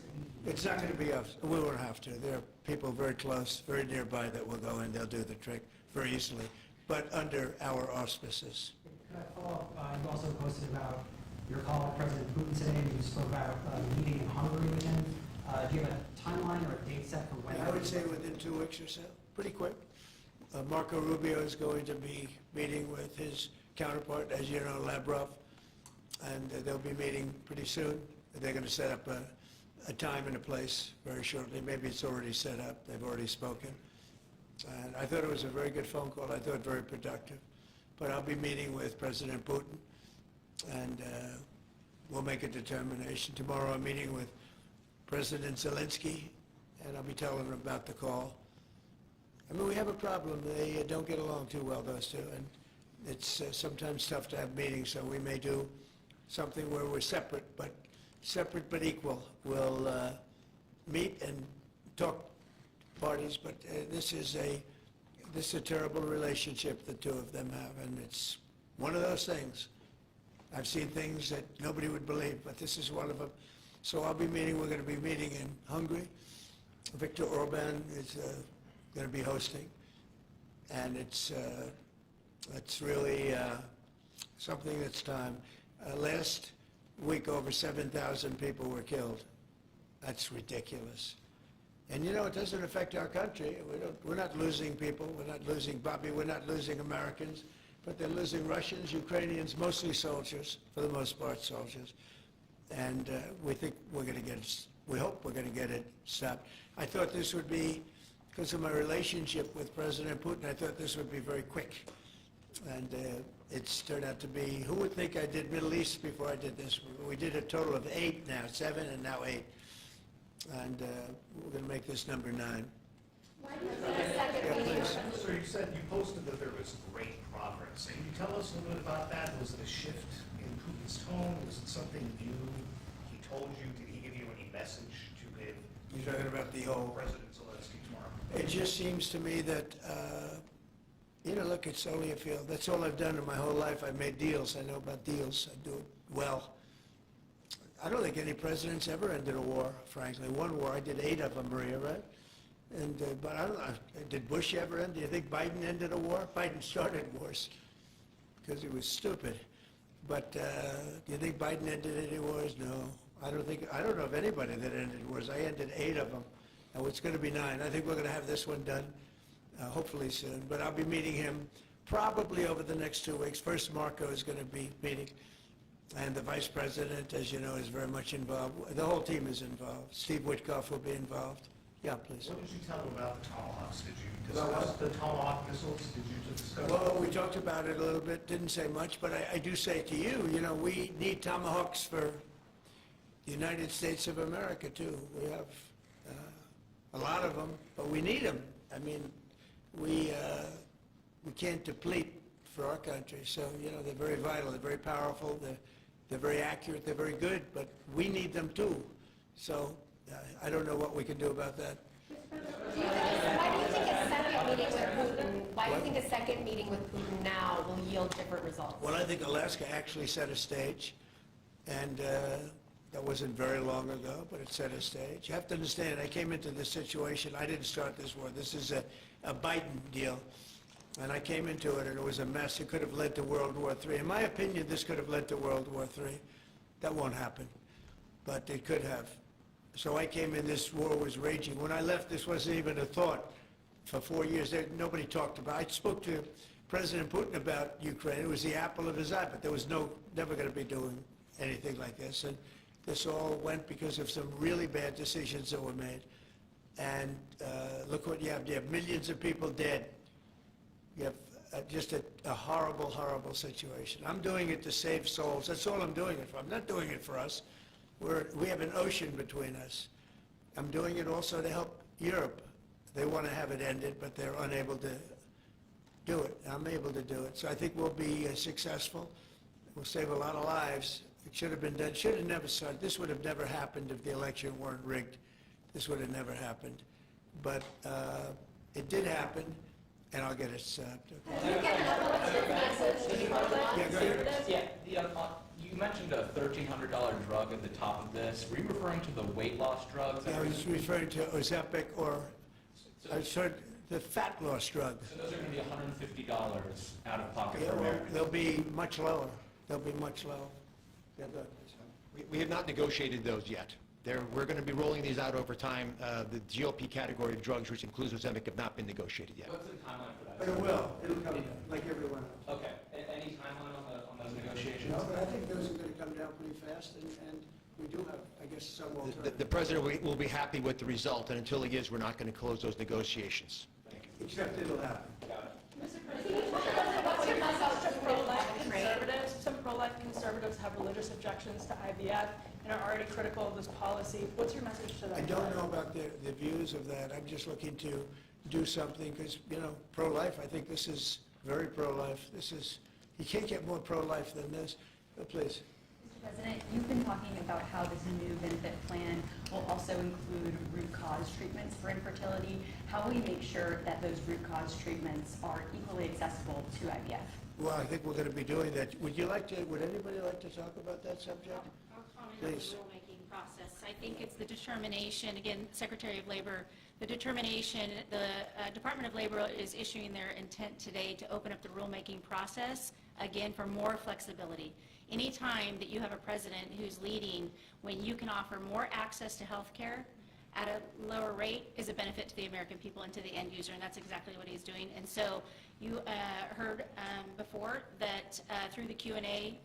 It's not going to be us. We won't have to. There are people very close, very nearby that will go in. They'll do the trick very easily, but under our auspices. Could I follow up? You also posted about your call with President Putin today, and you spoke about meeting in Hungary with him. Do you have a timeline or a date set for when? I would say within 2 weeks or so, pretty quick. Marco Rubio is going to be meeting with his counterpart, as you know, Lavrov, and they'll be meeting pretty soon. They're going to set up a time and a place very shortly. Maybe it's already set up. They've already spoken. And I thought it was a very good phone call. I thought very productive. But I'll be meeting with President Putin, and we'll make a determination. Tomorrow I'm meeting with President Zelensky, and I'll be telling him about the call. I mean, we have a problem. They don't get along too well, those two, and it's sometimes tough to have meetings, so we may do something where we're separate but equal. We'll meet and talk parties, but this is a terrible relationship the two of them have, and it's one of those things. I've seen things that nobody would believe, but this is one of them. So we're going to be meeting in Hungary. Viktor Orban is going to be hosting, and it's really something that's time. Last week, over 7,000 people were killed. That's ridiculous. And you know, it doesn't affect our country. We're not losing people. We're not losing Bobby. We're not losing Americans. But they're losing Russians, Ukrainians, mostly soldiers, for the most part soldiers. And we think we're going to get it, we hope we're going to get it stopped. I thought this would be, because of my relationship with President Putin, I thought this would be very quick. And it's turned out to be, who would think I did Middle East before I did this? We did a total of 8 now, 7 and now 8. And we're going to make this number 9. why do you think a second Yeah, meeting? please. So you said, you posted that there was great progress. Can you tell us a little bit about that? Was it a shift in Putin's tone? Was it something new he told you? Did he give you any message to give You're talking about the whole... President Zelensky tomorrow? It just seems to me that, you know, look, it's only a field. That's all I've done in my whole life. I've made deals. I know about deals. I do it well. I don't think any president's ever ended a war, frankly. One war, I did 8 of them, Maria, right? And, but I don't know, did Bush ever end? Do you think Biden ended a war? Biden started wars because he was stupid. But do you think Biden ended any wars? No. I don't know of anybody that ended wars. I ended 8 of them. Now it's going to be 9. I think we're going to have this one done, hopefully soon. But I'll be meeting him probably over the next 2 weeks. First, Marco is going to be meeting. And the vice president, as you know, is very much involved. The whole team is involved. Steve Witkoff will be involved. Yeah, please. What did you tell him about the Tomahawks? Did you About discuss the Tomahawk missiles? Did you discuss? Well, we talked about it a little bit, didn't say much, but I do say to you, you know, we need Tomahawks for the United States of America, too. We have a lot of them, but we need them. I mean, we can't deplete for our country. So, you know, they're very vital, they're very powerful, they're very accurate, they're very good, but we need them, too. So I don't know what we can do about that. Why do you think a second meeting with Putin, why do you think a second meeting with Putin now will yield different results? Well, I think Alaska actually set a stage, and that wasn't very long ago, but it set a stage. You have to understand, I came into this situation, I didn't start this war. This is a Biden deal, and I came into it, and it was a mess. It could have led to World War III. In my opinion, this could have led to World War III. That won't happen, but it could have. So I came in, this war was raging. When I left, this wasn't even a thought. For 4 years, nobody talked about it. I spoke to President Putin about Ukraine. It was the apple of his eye, but there was never going to be doing anything like this. And this all went because of some really bad decisions that were made. And look what you have. You have millions of people dead. You have just a horrible, horrible situation. I'm doing it to save souls. That's all I'm doing it for. I'm not doing it for us. We have an ocean between us. I'm doing it also to help Europe. They want to have it ended, but they're unable to do it. I'm able to do it. So I think we'll be successful. We'll save a lot of lives. It should have been done. Should have never started. This would have never happened if the election weren't rigged. This would have never happened. But it did happen, and I'll get it stopped. Yeah, go ahead. Yeah, you mentioned a $1,300 drug at the top of this. Were you referring to the weight loss drugs? I was referring to Ozempic or the fat loss drug. So those are going to be $150 out of pocket Yeah, for well, Americans? they'll be much lower. They'll be much lower. Yeah, go ahead. We have not negotiated those yet. We're going to be rolling these out over time. The GOP category of drugs, which includes Ozempic, have not been negotiated yet. What's the timeline for that? But it will. It'll come down, like everyone else. Okay. Any timeline on those negotiations? No, but I think those are going to come down pretty fast, and we do have, I guess, some alternatives. The president will be happy with the result, and until he is, we're not going to close those negotiations. Thank you. Except it'll happen. What's your message to pro-life conservatives? Some pro-life conservatives have religious objections to IVF and are already critical of this policy. What's your message to them? I don't know about the views of that. I'm just looking to do something because, pro-life, I think this is very pro-life. You can't get more pro-life than this. Please. Mr. President, you've been talking about how this new benefit plan will also include root cause treatments for infertility. How will you make sure that those root cause treatments are equally accessible to IVF? Well, I think we're going to be doing that. Would anybody like to talk about that subject? I'll comment on the Please. rulemaking process. I think it's the determination, again, Secretary of Labor, the determination, the Department of Labor is issuing their intent today to open up the rulemaking process, again, for more flexibility. Anytime that you have a president who's leading when you can offer more access to health care at a lower rate is a benefit to the American people and to the end user, and that's exactly what he's doing. And so you heard before that through the Q&A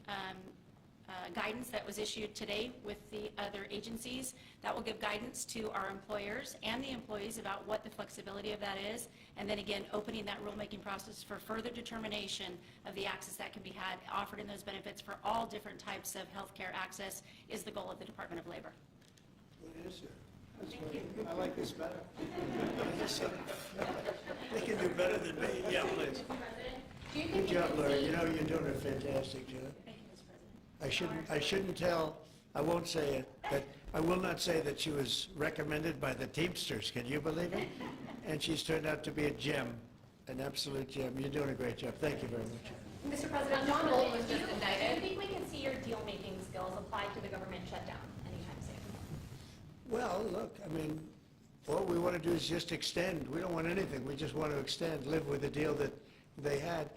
guidance that was issued today with the other agencies, that will give guidance to our employers and the employees about what the flexibility of that is, and then again, opening that rulemaking process for further determination of the access that can be had, offered in those benefits for all different types of healthcare access is the goal of the Department of Labor. What is it? I like this better. They can do better than me. Yeah, please. Good job, Larry. You're doing a fantastic job. Thank you, Mr. President. I shouldn't tell, I won't say it, but I will not say that she was recommended by the Teamsters. Can you believe it? And she's turned out to be a gem, an absolute gem. You're doing a great job. Thank you very much. Mr. President, John Bolton was just indicted. Do you think we can see your deal-making skills applied to the government shutdown anytime soon? Well, look, all we want to do is just extend. We don't want anything. We just want to extend, live with the deal that they had.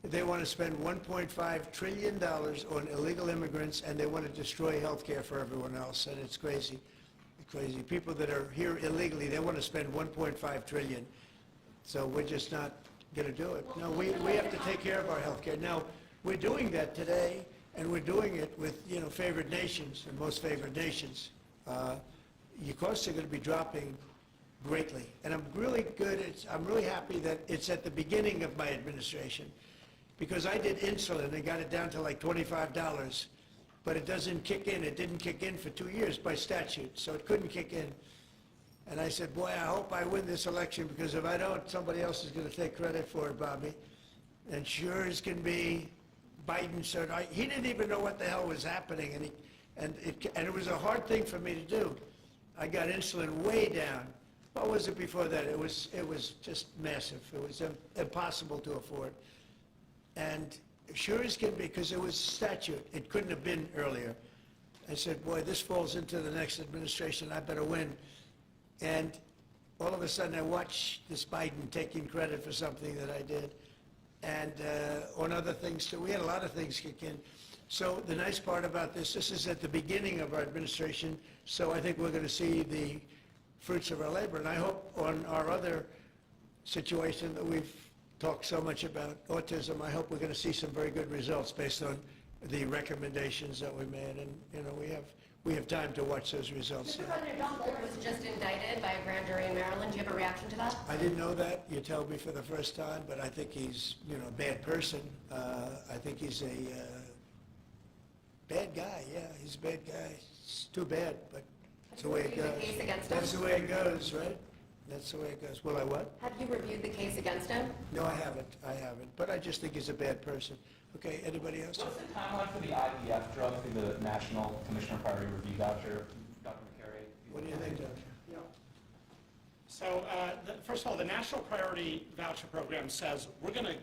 They want to spend $1.5 trillion on illegal immigrants, and they want to destroy health care for everyone else, and it's crazy. Crazy. People that are here illegally, they want to spend $1.5 trillion. So we're just not going to do it. No, we have to take care of our health care. Now, we're doing that today, and we're doing it with, favored nations and most favored nations. Your costs are going to be dropping greatly. And I'm really happy that it's at the beginning of my administration, because I did insulin and got it down to like $25, but it doesn't kick in. It didn't kick in for 2 years by statute, so it couldn't kick in. And I said, boy, I hope I win this election, because if I don't, somebody else is going to take credit for it, Bobby. And sure as can be, Biden said, he didn't even know what the hell was happening, and it was a hard thing for me to do. I got insulin way down. What was it before that? It was just massive. It was impossible to afford. And sure as can be, because it was statute, it couldn't have been earlier. I said, boy, this falls into the next administration, I better win. And all of a sudden I watch this Biden taking credit for something that I did, and on other things too. We had a lot of things kick in. So the nice part about this is at the beginning of our administration, so I think we're going to see the fruits of our labor. And I hope on our other situation that we've talked so much about, autism, I hope we're going to see some very good results based on the recommendations that we made. And, we have time to watch those results. Mr. President, John Bolton was just indicted by a grand jury in Maryland. Do you have a reaction to that? I didn't know that. You told me for the first time, but I think he's, a bad person. I think he's a bad guy. Yeah, he's a bad guy. It's too bad, but that's the way it goes. Case against him? That's the way it goes, right? That's the way it goes. Will I what? Have you reviewed the case against him? No, I haven't. But I just think he's a bad person. Okay, anybody else? What's the timeline for the IVF drug through the National Commissioner Priority Review Voucher? Dr. McCary? What do you think, Doctor? So, first of all, the National Priority Voucher Program says we're going to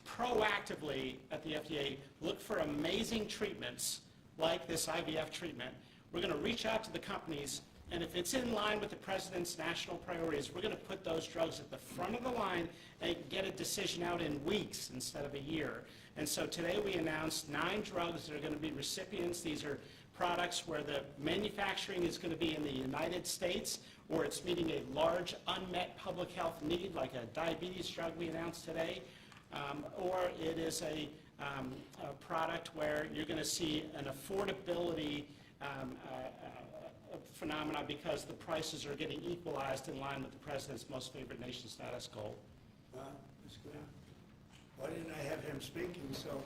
proactively, at the FDA, look for amazing treatments like this IVF treatment. We're going to reach out to the companies, and if it's in line with the President's national priorities, we're going to put those drugs at the front of the line and get a decision out in weeks instead of a year. And so today we announced 9 drugs that are going to be recipients. These are products where the manufacturing is going to be in the United States, or it's meeting a large unmet public health need, like a diabetes drug we announced today, or it is a product where you're going to see an affordability phenomena because the prices are getting equalized in line with the President's most favored nation status goal. That's good. Why didn't I have him speaking? So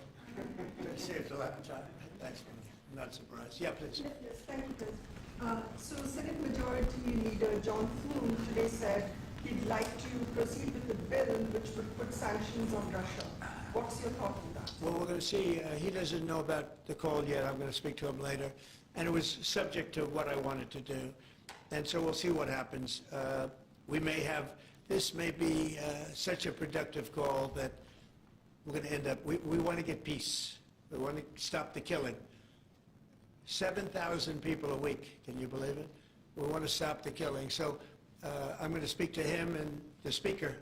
that saves a lot of time. Thanks, I'm not surprised. Yeah, please. Yes, thank you, Chris. So Senate Majority Leader John Flume today said he'd like to proceed with a bill which would put sanctions on Russia. What's your thought on that? Well, we're going to see. He doesn't know about the call yet. I'm going to speak to him later. And it was subject to what I wanted to do. And so we'll see what happens. We may have, this may be such a productive call that we're going to end up, we want to get peace. We want to stop the killing. 7,000 people a week, can you believe it? We want to stop the killing. So I'm going to speak to him and the speaker,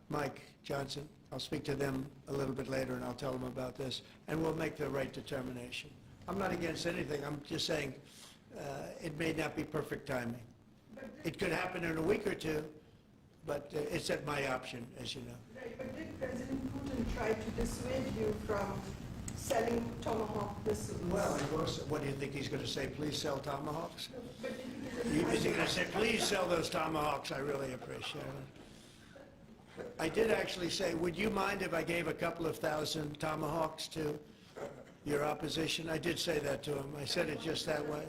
Mike Johnson. I'll speak to them a little bit later and I'll tell them about this. And we'll make the right determination. I'm not against anything. I'm just saying it may not be perfect timing. It could happen in a week or two, but it's at my option, as you know. Right, but did President Putin try to dissuade you from selling Tomahawk missiles? Well, of course, what do you think he's going to say? Please sell Tomahawks? But did he Is he going to say, please sell those Tomahawks? I really appreciate it. I did actually say, would you mind if I gave a couple of thousand Tomahawks to your opposition? I did say that to him. I said it just that way.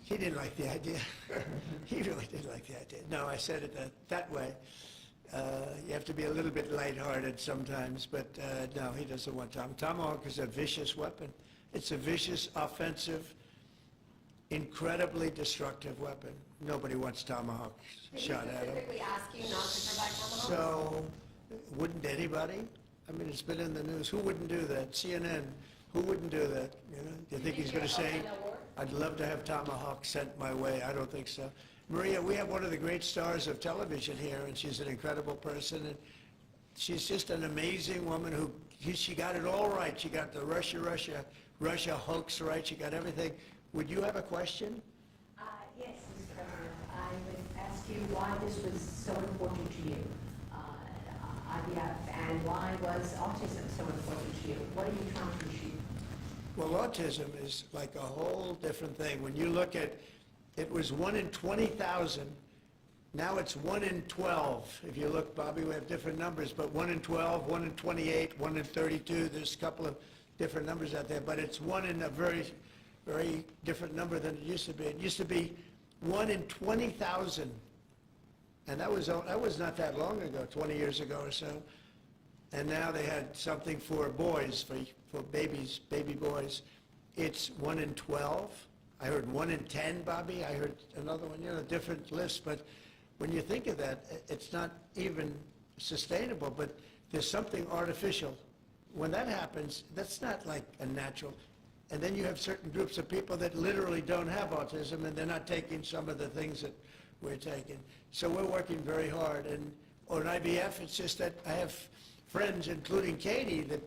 He didn't like the idea. He really didn't like the idea. No, I said it that way. You have to be a little bit lighthearted sometimes, but no, he doesn't want Tomahawk is a vicious weapon. It's a vicious, offensive, incredibly destructive weapon. Nobody wants Tomahawk shot at them. Specifically ask you not to provide Tomahawks? So, wouldn't anybody? I mean, it's been in the news. Who wouldn't do that? CNN. Who wouldn't do that? You know? Do you think he's going to say, I'd love to have Tomahawk sent my way? I don't think so. Maria, we have one of the great stars of television here, and she's an incredible person. And she's just an amazing woman who, she got it all right. She got the Russia hoax right. She got everything. Would you have a question? Yes, Mr. President. I would ask you why this was so important to you, IVF, and why was autism so important to you? What are you trying to achieve? Well, autism is like a whole different thing. When you look at, it was 1 in 20,000. Now it's 1 in 12. If you look, Bobby, we have different numbers, but 1 in 12, 1 in 28, 1 in 32. There's a couple of different numbers out there, but it's 1 in a very, very different number than it used to be. It used to be 1 in 20,000. And that was not that long ago, 20 years ago or so. And now they had something for boys, for babies, baby boys. It's 1 in 12. I heard 1 in 10, Bobby. I heard another one, different lists. But when you think of that, it's not even sustainable, but there's something artificial. When that happens, that's not like a natural. And then you have certain groups of people that literally don't have autism, and they're not taking some of the things that we're taking. So we're working very hard. And on IVF, it's just that I have friends, including Katie, that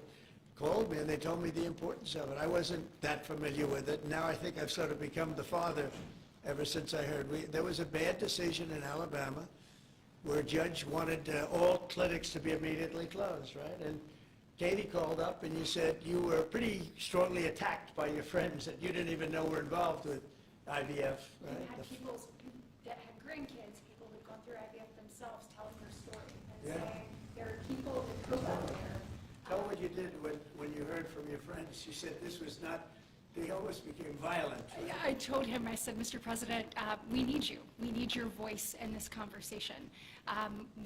called me and they told me the importance of it. I wasn't that familiar with it. Now I think I've sort of become the father ever since I heard. There was a bad decision in Alabama where a judge wanted all clinics to be immediately closed, right? And Katie called up and you said you were pretty strongly attacked by your friends that you didn't even know were involved with IVF, We right? had people that had grandkids, people who've gone through IVF themselves, telling their story and Yeah. saying there are people that go out there. Tell what you did when you heard from your friends. You said this was not, they almost became violent. right? I told him, I said, Mr. President, we need you. We need your voice in this conversation.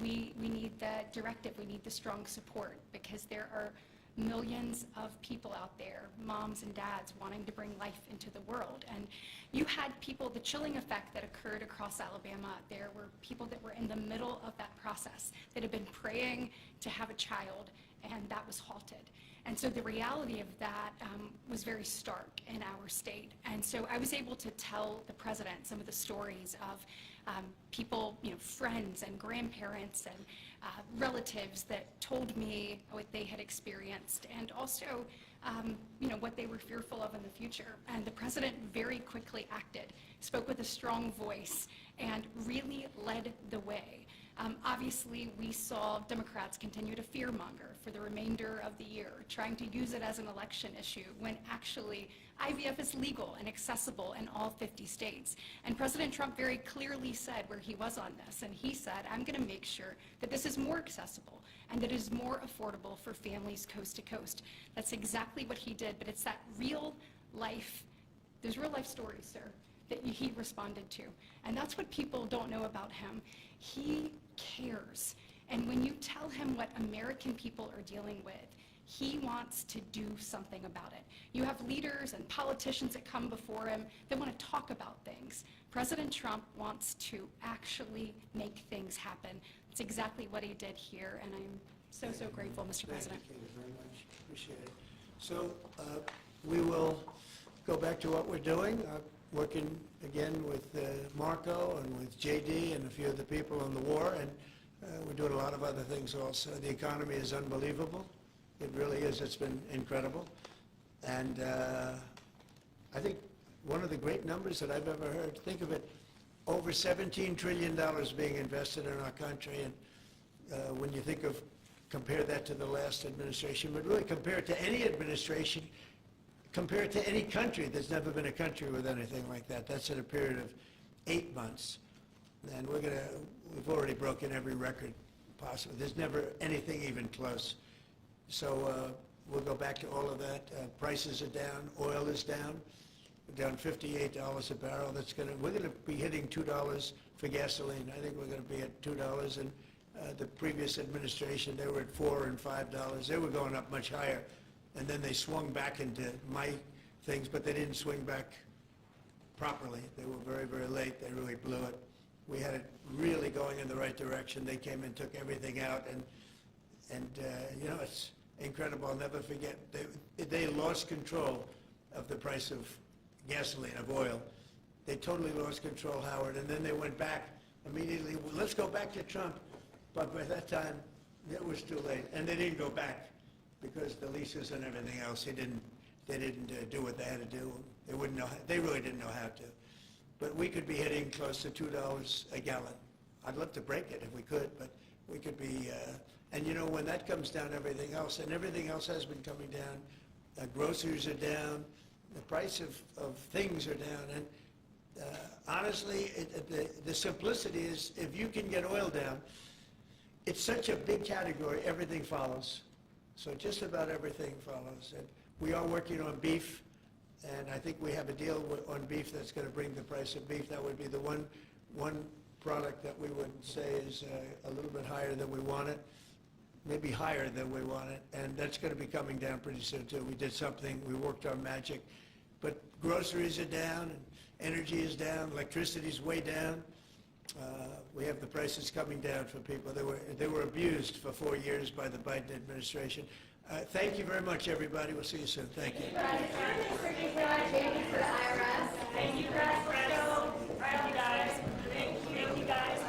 We need the directive, we need the strong support, because there are millions of people out there, moms and dads, wanting to bring life into the world. And you had people, the chilling effect that occurred across Alabama, there were people that were in the middle of that process that had been praying to have a child, and that was halted. And so the reality of that was very stark in our state. And so I was able to tell the president some of the stories of people, friends and grandparents and relatives that told me what they had experienced, and also, what they were fearful of in the future. And the president very quickly acted, spoke with a strong voice, and really led the way. Obviously, we saw Democrats continue to fearmonger for the remainder of the year, trying to use it as an election issue, when actually IVF is legal and accessible in all 50 states. And President Trump very clearly said where he was on this, and he said, I'm going to make sure that this is more accessible and that it is more affordable for families coast to coast. That's exactly what he did, but it's that real life, those real life stories, sir, that he responded to. And that's what people don't know about him. He cares. And when you tell him what American people are dealing with, he wants to do something about it. You have leaders and politicians that come before him that want to talk about things. President Trump wants to actually make things happen. It's exactly what he did here, and I'm so grateful, Mr. President. Thank you very much. Appreciate it. So we will go back to what we're doing, working again with Marco and with JD and a few of the people on the war, and we're doing a lot of other things also. The economy is unbelievable. It really is. It's been incredible. And I think one of the great numbers that I've ever heard, think of it, over $17 trillion being invested in our country. And when you think of, compare that to the last administration, but really compare it to any administration, compare it to any country. There's never been a country with anything like that. That's in a period of 8 months. And we've already broken every record possible. There's never anything even close. So we'll go back to all of that. Prices are down. Oil is down. We're down $58 a barrel. We're going to be hitting $2 for gasoline. I think we're going to be at $2. And the previous administration, they were at $4 and $5. They were going up much higher. And then they swung back into my things, but they didn't swing back properly. They were very, very late. They really blew it. We had it really going in the right direction. They came and took everything out, and it's incredible. I'll never forget. They lost control of the price of gasoline, of oil. They totally lost control, Howard, and then they went back immediately. Well, let's go back to Trump. But by that time, it was too late, and they didn't go back because the leases and everything else, they didn't do what they had to do. They wouldn't know. They really didn't know how to. But we could be hitting close to $2 a gallon. I'd love to break it if we could, but we could be. And when that comes down, everything else, and everything else has been coming down. Groceries are down. The price of things are down. And honestly, the simplicity is, if you can get oil down, it's such a big category, everything follows. So just about everything follows. And we are working on beef, and I think we have a deal on beef that's going to bring the price of beef. That would be the one product that we would say is a little bit higher than we want it, maybe higher than we want it, and that's going to be coming down pretty soon too. We did something, we worked our magic, but groceries are down, and energy is down, electricity is way down. We have the prices coming down for people. They were abused for 4 years by the Biden administration. Thank you very much, everybody. We'll see you soon. Thank you. Thank you, guys. Thank you, guys. Thank you, guys.